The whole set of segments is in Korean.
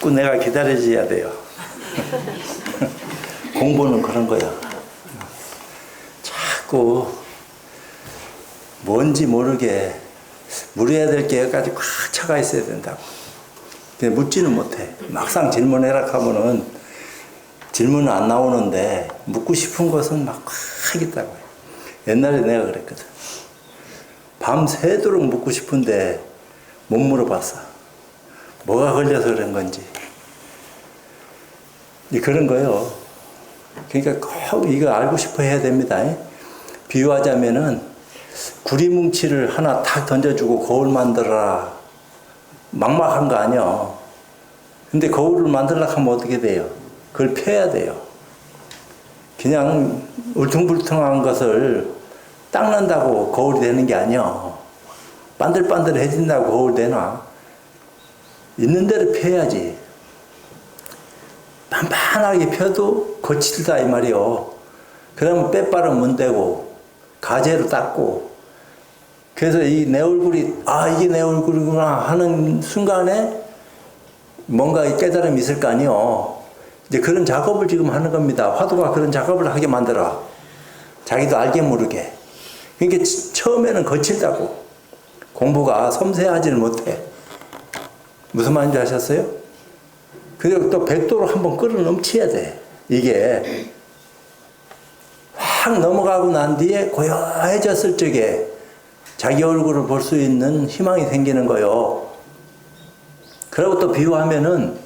자꾸 내가 기다려줘야 돼요. 공부는 그런 거야. 자꾸 뭔지 모르게 물어야 될 게 여기까지 꽉 차가 있어야 된다고. 근데 묻지는 못해. 막상 질문해라 하면은 질문은 안 나오는데 묻고 싶은 것은 막 꽉 있다고요. 옛날에 내가 그랬거든. 밤새도록 묻고 싶은데 못 물어봤어. 뭐가 걸려서 그런 건지. 그런 거요. 그러니까 꼭 이거 알고 싶어 해야 됩니다. 비유하자면은 구리뭉치를 하나 탁 던져주고 거울 만들어라. 막막한 거 아니야. 근데 거울을 만들려고 하면 어떻게 돼요? 그걸 펴야 돼요. 그냥 울퉁불퉁한 것을 닦는다고 거울이 되는 게 아니야. 반들반들해진다고 거울 되나? 있는 대로 펴야지. 반반하게 펴도 거칠다 이 말이요. 그러면 빼빠르면 문대고 가재로 닦고. 그래서 이 내 얼굴이 이게 내 얼굴이구나 하는 순간에 뭔가 깨달음이 있을 거 아니요. 이제 그런 작업을 지금 하는 겁니다. 화두가 그런 작업을 하게 만들어. 자기도 알게 모르게. 그러니까 처음에는 거칠다고. 공부가 섬세하지는 못해. 무슨 말인지 아셨어요? 그리고 또 100도로 한번 끌어 넘쳐야 돼. 이게 확 넘어가고 난 뒤에 고요해졌을 적에 자기 얼굴을 볼 수 있는 희망이 생기는 거요. 그리고 또 비유하면은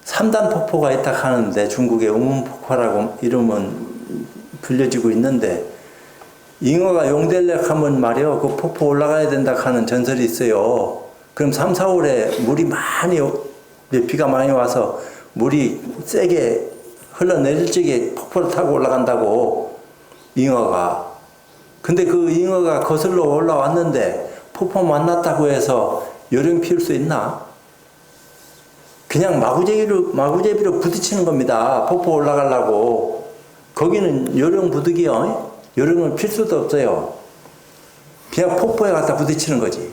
3단 폭포가 있다 하는데 중국의 우문폭포라고 이름은 불려지고 있는데 잉어가 용될래 하면 말이요. 그 폭포 올라가야 된다 하는 전설이 있어요. 그럼 3, 4월에 물이 많이 비가 많이 와서 물이 세게 흘러내릴 적에 폭포를 타고 올라간다고 잉어가. 근데 그 잉어가 거슬러 올라왔는데 폭포 만났다고 해서 요령 피울 수 있나? 그냥 마구제비로 부딪히는 겁니다. 폭포 올라가려고. 거기는 요령 부득이요. 요령을 필 수도 없어요. 그냥 폭포에 갖다 부딪히는 거지.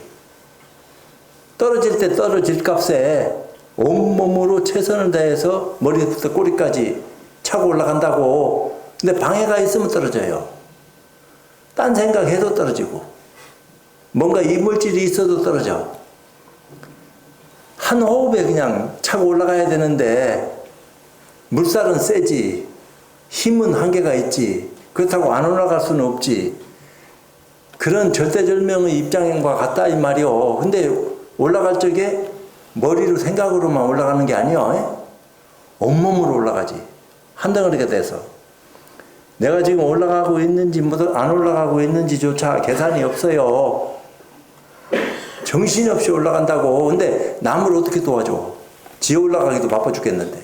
떨어질 때 떨어질 값에 온몸으로 최선을 다해서 머리부터 꼬리까지 차고 올라간다고. 근데 방해가 있으면 떨어져요. 딴 생각해도 떨어지고 뭔가 이물질이 있어도 떨어져. 한 호흡에 그냥 차고 올라가야 되는데 물살은 세지. 힘은 한계가 있지. 그렇다고 안 올라갈 수는 없지. 그런 절대절명의 입장과 같다 이 말이요. 근데 올라갈 적에 머리로 생각으로만 올라가는 게 아니요. 온몸으로 올라가지. 한 덩어리가 돼서. 내가 지금 올라가고 있는지 안 올라가고 있는지조차 계산이 없어요. 정신없이 올라간다고. 근데 남을 어떻게 도와줘? 지 올라가기도 바빠 죽겠는데.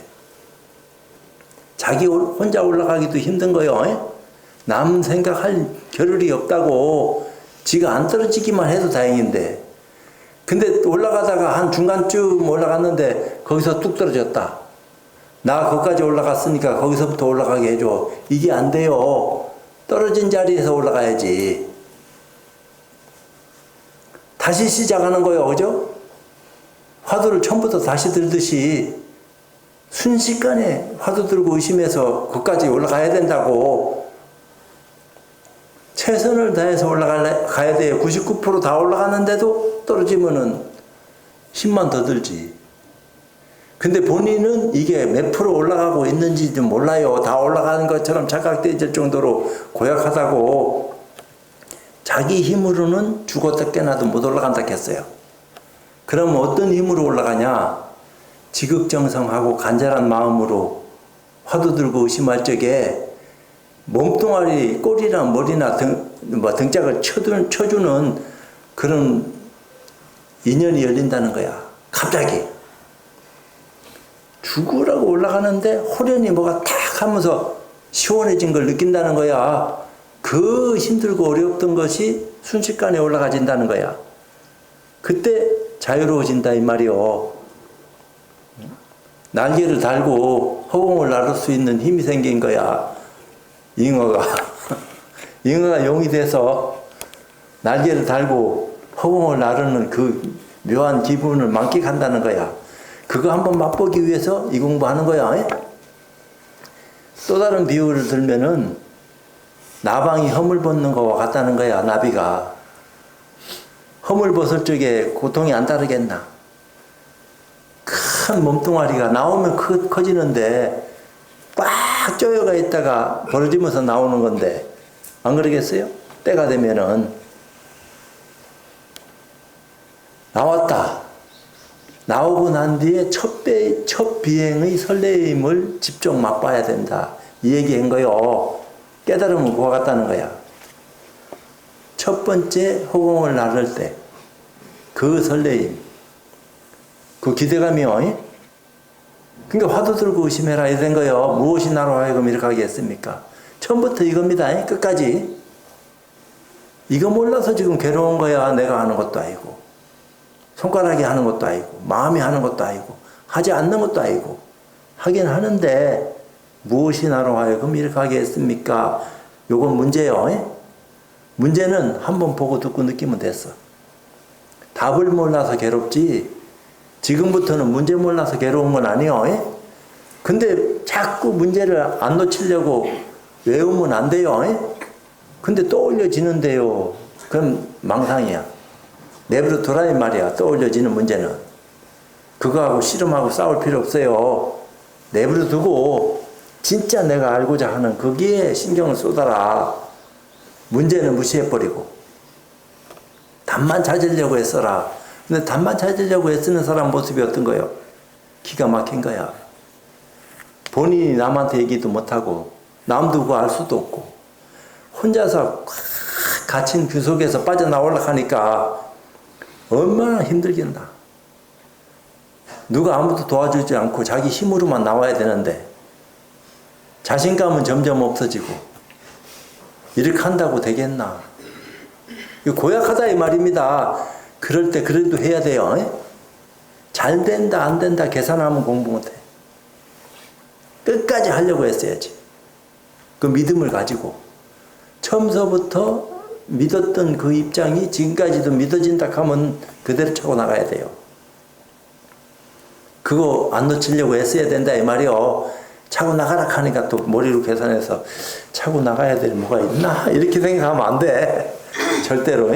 자기 혼자 올라가기도 힘든 거요. 남 생각할 겨를이 없다고. 지가 안 떨어지기만 해도 다행인데. 근데 올라가다가 한 중간쯤 올라갔는데 거기서 뚝 떨어졌다. 나 거기까지 올라갔으니까 거기서부터 올라가게 해줘. 이게 안 돼요. 떨어진 자리에서 올라가야지. 다시 시작하는 거예요. 그죠? 화두를 처음부터 다시 들듯이 순식간에 화두 들고 의심해서 거기까지 올라가야 된다고. 최선을 다해서 올라가야 돼요. 99% 다 올라가는데도 떨어지면은 10만 더 들지. 근데 본인은 이게 몇 프로 올라가고 있는지도 몰라요. 다 올라가는 것처럼 착각되질 정도로 고약하다고. 자기 힘으로는 죽었다 깨나도 못 올라간다 했어요. 그럼 어떤 힘으로 올라가냐? 지극정성하고 간절한 마음으로 화두 들고 의심할 적에 몸뚱아리, 꼬리나 머리나 등짝을 쳐주는 그런 인연이 열린다는 거야. 갑자기. 죽으라고 올라가는데 호련히 뭐가 탁 하면서 시원해진 걸 느낀다는 거야. 그 힘들고 어려웠던 것이 순식간에 올라가진다는 거야. 그때 자유로워진다 이 말이요. 날개를 달고 허공을 나를 수 있는 힘이 생긴 거야. 잉어가 용이 돼서 날개를 달고 허공을 나르는 그 묘한 기분을 만끽한다는 거야. 그거 한번 맛보기 위해서 이 공부하는 거야. 또 다른 비유를 들면은 나방이 허물 벗는 거와 같다는 거야. 나비가 허물 벗을 적에 고통이 안 따르겠나. 큰 몸뚱아리가 나오면 커지는데 꽉 쪼여가 있다가 벌어지면서 나오는 건데 안 그러겠어요? 때가 되면은 나왔다. 나오고 난 뒤에 첫 비행의 설레임을 직접 맛봐야 된다. 이 얘기한 거요. 깨달으면 그와 같다는 거야. 첫 번째 허공을 나를 때 그 설레임, 그 기대감이요. 그러니까 화두 들고 의심해라 이런 거요. 무엇이 나로 하여금 이렇게 하게 했습니까? 처음부터 이겁니다. 끝까지. 이거 몰라서 지금 괴로운 거야. 내가 하는 것도 아니고 손가락이 하는 것도 아니고 마음이 하는 것도 아니고 하지 않는 것도 아니고 하긴 하는데 무엇이 나로 하여금 이렇게 하게 했습니까? 요건 문제요. 문제는 한번 보고 듣고 느끼면 됐어. 답을 몰라서 괴롭지 지금부터는 문제 몰라서 괴로운 건 아니요. 근데 자꾸 문제를 안 놓치려고 외우면 안 돼요. 근데 떠올려지는데요. 그럼 망상이야. 내버려 두라 이 말이야. 떠올려지는 문제는. 그거하고 씨름하고 싸울 필요 없어요. 내버려 두고 진짜 내가 알고자 하는 거기에 신경을 쏟아라. 문제는 무시해버리고 답만 찾으려고 했어라. 근데 답만 찾으려고 애쓰는 사람 모습이 어떤 거예요? 기가 막힌 거야. 본인이 남한테 얘기도 못하고 남도 그거 알 수도 없고 혼자서 갇힌 그 속에서 빠져나오려고 하니까 얼마나 힘들겠나. 누가 아무도 도와주지 않고 자기 힘으로만 나와야 되는데 자신감은 점점 없어지고 이렇게 한다고 되겠나. 이거 고약하다 이 말입니다. 그럴 때 그래도 해야 돼요. 잘 된다 안 된다 계산하면 공부 못해. 끝까지 하려고 했어야지. 그 믿음을 가지고 처음서부터 믿었던 그 입장이 지금까지도 믿어진다 하면 그대로 차고 나가야 돼요. 그거 안 놓치려고 애써야 된다 이 말이요. 차고 나가라 하니까 또 머리로 계산해서 차고 나가야 될 뭐가 있나 이렇게 생각하면 안 돼. 절대로.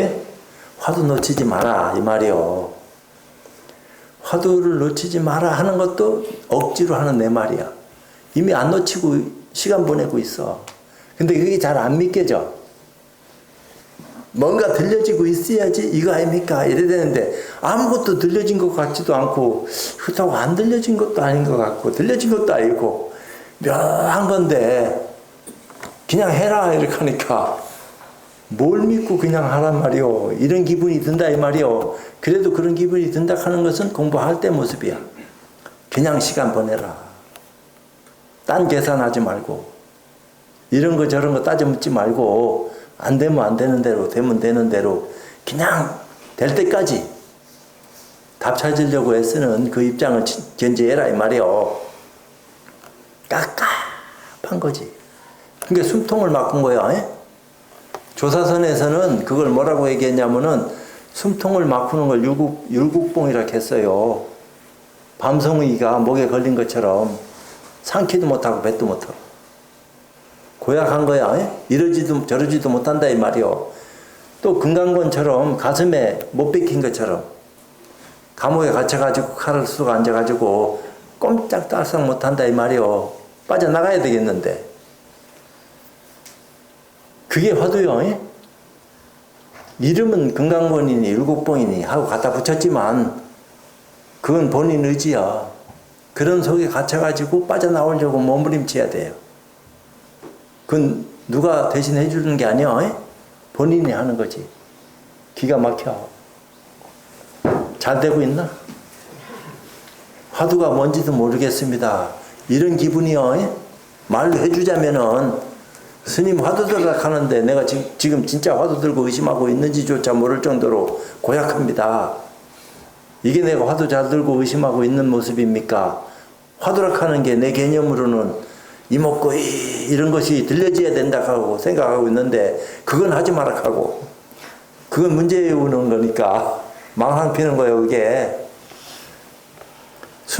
화두 놓치지 마라 이 말이요. 화두를 놓치지 마라 하는 것도 억지로 하는 내 말이야. 이미 안 놓치고 시간 보내고 있어. 근데 그게 잘 안 믿겨져. 뭔가 들려지고 있어야지 이거 아닙니까? 이래야 되는데 아무것도 들려진 것 같지도 않고 그렇다고 안 들려진 것도 아닌 것 같고 들려진 것도 아니고 묘한 건데 그냥 해라 이렇게 하니까 뭘 믿고 그냥 하란 말이오. 이런 기분이 든다 이 말이오. 그래도 그런 기분이 든다 하는 것은 공부할 때 모습이야. 그냥 시간 보내라. 딴 계산하지 말고 이런 거 저런 거 따져 묻지 말고 안 되면 안 되는 대로 되면 되는 대로 그냥 될 때까지 답 찾으려고 애쓰는 그 입장을 견지해라 이 말이요. 깝깝한 거지. 그러니까 숨통을 막은 거야. 조사선에서는 그걸 뭐라고 얘기했냐면은 숨통을 막는 걸 율국봉이라고 했어요. 밤송이가 목에 걸린 것처럼 삼키도 못하고 뱉도 못하고 고약한 거야. 이러지도 저러지도 못한다 이 말이요. 또 금강건처럼 가슴에 못 박힌 것처럼 감옥에 갇혀가지고 칼을 쏘고 앉아가지고 꼼짝달싹 못한다 이 말이요. 빠져나가야 되겠는데 그게 화두요. 이름은 금강건이니 율곡봉이니 하고 갖다 붙였지만 그건 본인 의지야. 그런 속에 갇혀가지고 빠져나오려고 몸부림쳐야 돼요. 그건 누가 대신 해주는 게 아니야. 본인이 하는 거지. 기가 막혀. 잘 되고 있나? 화두가 뭔지도 모르겠습니다. 이런 기분이요. 말로 해주자면은 스님 화두 들라 하는데 내가 지금 진짜 화두 들고 의심하고 있는지조차 모를 정도로 고약합니다. 이게 내가 화두 잘 들고 의심하고 있는 모습입니까? 화두라 하는 게 내 개념으로는 이목구이 이런 것이 들려져야 된다 하고 생각하고 있는데 그건 하지 마라 하고 그건 문제 외우는 거니까 망상 피는 거예요. 그게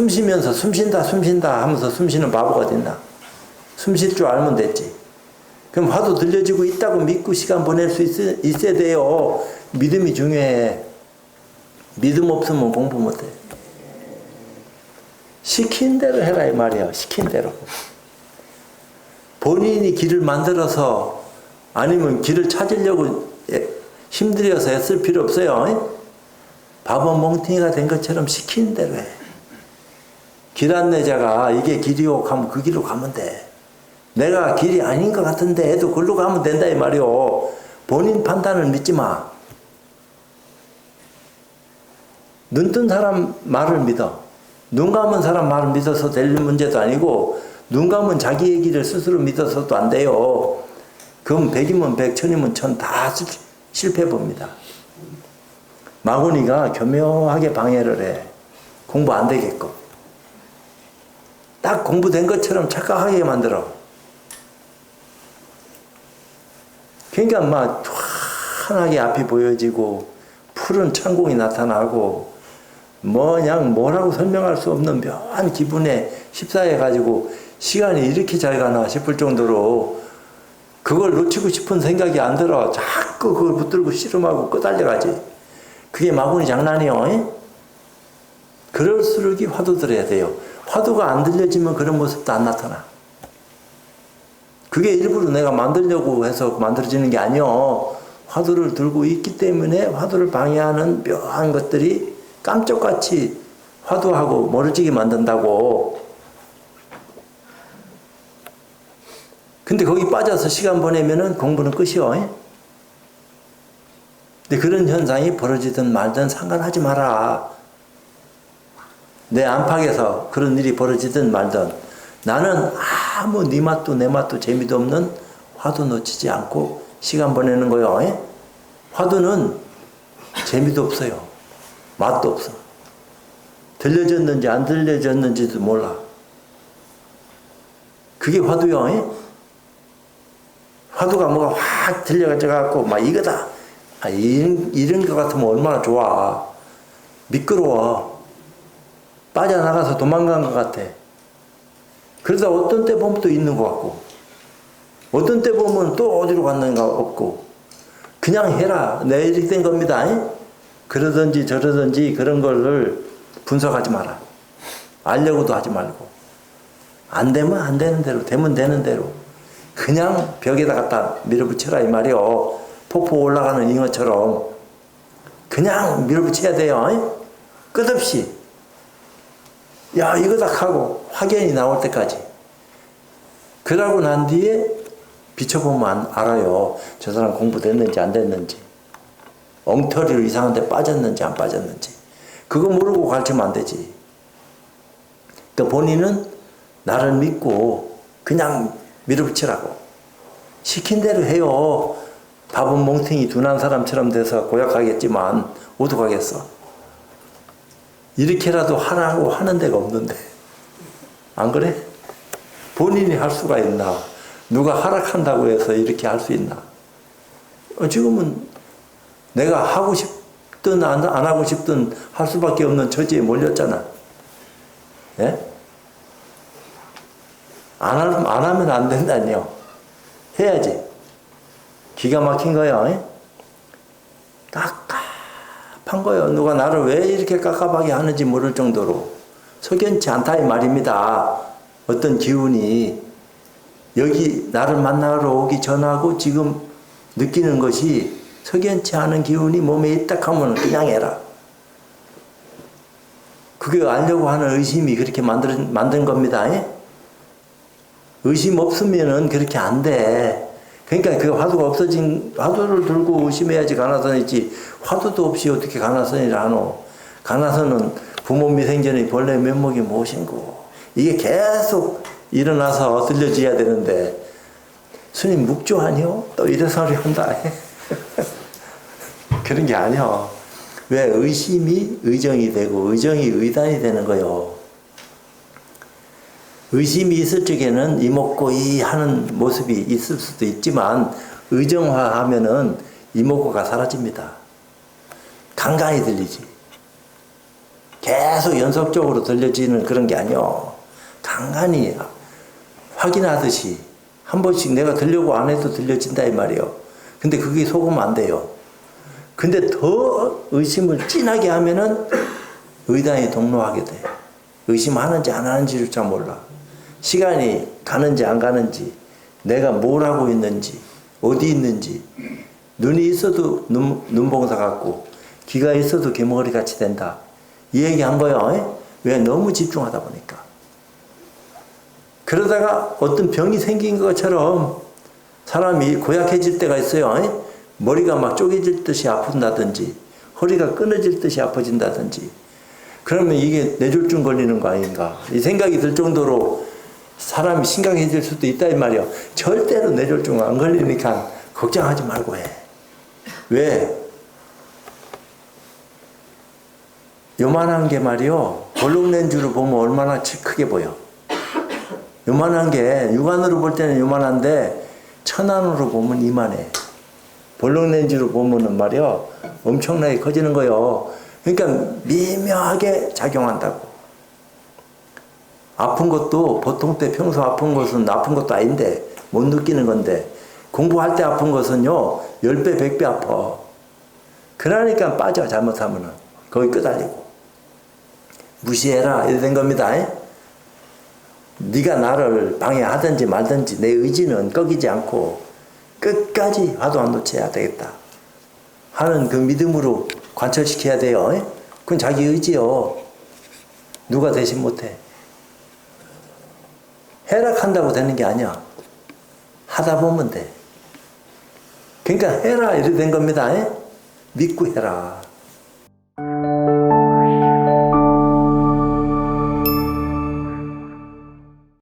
숨 쉬면서 숨 쉰다 하면서 숨 쉬는 바보가 어딨나. 숨 쉴 줄 알면 됐지. 그럼 화두 들려지고 있다고 믿고 시간 보낼 수 있어야 돼요. 믿음이 중요해. 믿음 없으면 공부 못해. 시킨 대로 해라 이 말이야. 시킨 대로. 본인이 길을 만들어서 아니면 길을 찾으려고 힘들여서 애쓸 필요 없어요. 바보 멍텅이가 된 것처럼 시킨 대로 해. 길 안내자가 이게 길이요 하면 그 길로 가면 돼. 내가 길이 아닌 것 같은데 애도 그걸로 가면 된다 이 말이요. 본인 판단을 믿지 마. 눈 뜬 사람 말을 믿어. 눈 감은 사람 말을 믿어서 될 문제도 아니고 눈 감은 자기 얘기를 스스로 믿어서도 안 돼요. 그럼 100이면 100, 1000이면 1000 다 실패 봅니다. 마구니가 교묘하게 방해를 해. 공부 안 되겠고. 딱 공부된 것처럼 착각하게 만들어. 그러니까 막 환하게 앞이 보여지고 푸른 창공이 나타나고 그냥 뭐라고 설명할 수 없는 묘한 기분에 휩싸여가지고 시간이 이렇게 잘 가나 싶을 정도로 그걸 놓치고 싶은 생각이 안 들어. 자꾸 그걸 붙들고 씨름하고 끄달려가지. 그게 마구니 장난이요. 그럴수록 화두 들어야 돼요. 화두가 안 들려지면 그런 모습도 안 나타나. 그게 일부러 내가 만들려고 해서 만들어지는 게 아니요. 화두를 들고 있기 때문에 화두를 방해하는 묘한 것들이 깜짝같이 화두하고 멀어지게 만든다고. 근데 거기 빠져서 시간 보내면은 공부는 끝이요. 근데 그런 현상이 벌어지든 말든 상관하지 마라. 내 안팎에서 그런 일이 벌어지든 말든 나는 아무 네 맛도 내 맛도 재미도 없는 화두 놓치지 않고 시간 보내는 거요. 화두는 재미도 없어요. 맛도 없어. 들려졌는지 안 들려졌는지도 몰라. 그게 화두요. 화두가 뭐가 확 들려가지고 막 이거다. 이런 거 같으면 얼마나 좋아. 미끄러워. 빠져나가서 도망간 것 같아. 그러다 어떤 때 보면 또 있는 것 같고 어떤 때 보면 또 어디로 갔는가 없고 그냥 해라. 내 이렇게 된 겁니다. 그러든지 저러든지 그런 거를 분석하지 마라. 알려고도 하지 말고 안 되면 안 되는 대로 되면 되는 대로 그냥 벽에다 갖다 밀어붙여라 이 말이요. 폭포 올라가는 잉어처럼 그냥 밀어붙여야 돼요. 끝없이. 야 이거다 하고 확연히 나올 때까지. 그러고 난 뒤에 비춰보면 알아요. 저 사람 공부됐는지 안 됐는지. 엉터리로 이상한 데 빠졌는지 안 빠졌는지. 그거 모르고 가르치면 안 되지. 그러니까 본인은 나를 믿고 그냥 밀어붙이라고. 시킨 대로 해요. 밥은 몽탱이 둔한 사람처럼 돼서 고약하겠지만 오죽하겠어. 이렇게라도 하라고 하는 데가 없는데. 안 그래? 본인이 할 수가 있나? 누가 허락한다고 해서 이렇게 할 수 있나? 지금은 내가 하고 싶든 안 하고 싶든 할 수밖에 없는 처지에 몰렸잖아. 예? 안 하면 안 된다니요. 해야지. 기가 막힌 거야. 예? 깝깝한 거예요. 누가 나를 왜 이렇게 깝깝하게 하는지 모를 정도로 석연치 않다 이 말입니다. 어떤 기운이 여기 나를 만나러 오기 전하고 지금 느끼는 것이 석연치 않은 기운이 몸에 있다 하면 그냥 해라. 그게 알려고 하는 의심이 그렇게 만든 겁니다. 예? 의심 없으면은 그렇게 안 돼. 그러니까 그 화두가 없어진, 화두를 들고 의심해야지 가나선이지, 화두도 없이 어떻게 가나선이를 하노. 가나선은 부모 미생전의 본래 면목이 무엇인고. 이게 계속 일어나서 들려줘야 되는데, 스님 묵조 아니요? 또 이런 소리 한다. 그런 게 아니요. 왜 의심이 의정이 되고, 의정이 의단이 되는 거요. 의심이 있을 적에는 이목고이 하는 모습이 있을 수도 있지만 의정화하면은 이목고가 사라집니다. 간간히 들리지. 계속 연속적으로 들려지는 그런 게 아니요. 간간히 확인하듯이 한 번씩 내가 들려고 안 해도 들려진다 이 말이요. 근데 그게 속으면 안 돼요. 근데 더 의심을 진하게 하면은 의단이 동로하게 돼. 의심하는지 안 하는지조차 몰라. 시간이 가는지 안 가는지, 내가 뭘 하고 있는지, 어디 있는지, 눈이 있어도 눈봉사 같고, 귀가 있어도 개머리 같이 된다. 이 얘기 한 거예요. 왜? 너무 집중하다 보니까. 그러다가 어떤 병이 생긴 것처럼 사람이 고약해질 때가 있어요. 머리가 막 쪼개질 듯이 아픈다든지, 허리가 끊어질 듯이 아파진다든지, 그러면 이게 뇌졸중 걸리는 거 아닌가. 이 생각이 들 정도로 사람이 심각해질 수도 있다 이 말이야. 절대로 뇌졸중 안 걸리니까 걱정하지 말고 해. 왜? 요만한 게 말이요. 볼록렌즈로 보면 얼마나 크게 보여. 요만한 게 육안으로 볼 때는 요만한데 천안으로 보면 이만해. 볼록렌즈로 보면은 말이요. 엄청나게 커지는 거요. 그러니까 미묘하게 작용한다고. 아픈 것도 보통 때 평소 아픈 것은 아픈 것도 아닌데 못 느끼는 건데 공부할 때 아픈 것은요 10배 100배 아파. 그러니까 빠져 잘못하면은 거기 끄달리고 무시해라 이래 된 겁니다. 네가 나를 방해하든지 말든지 내 의지는 꺾이지 않고 끝까지 화도 안 놓쳐야 되겠다 하는 그 믿음으로 관철시켜야 돼요. 그건 자기 의지요. 누가 대신 못해. 해락한다고 되는 게 아니야. 하다 보면 돼. 그러니까 해라 이래 된 겁니다. 믿고 해라.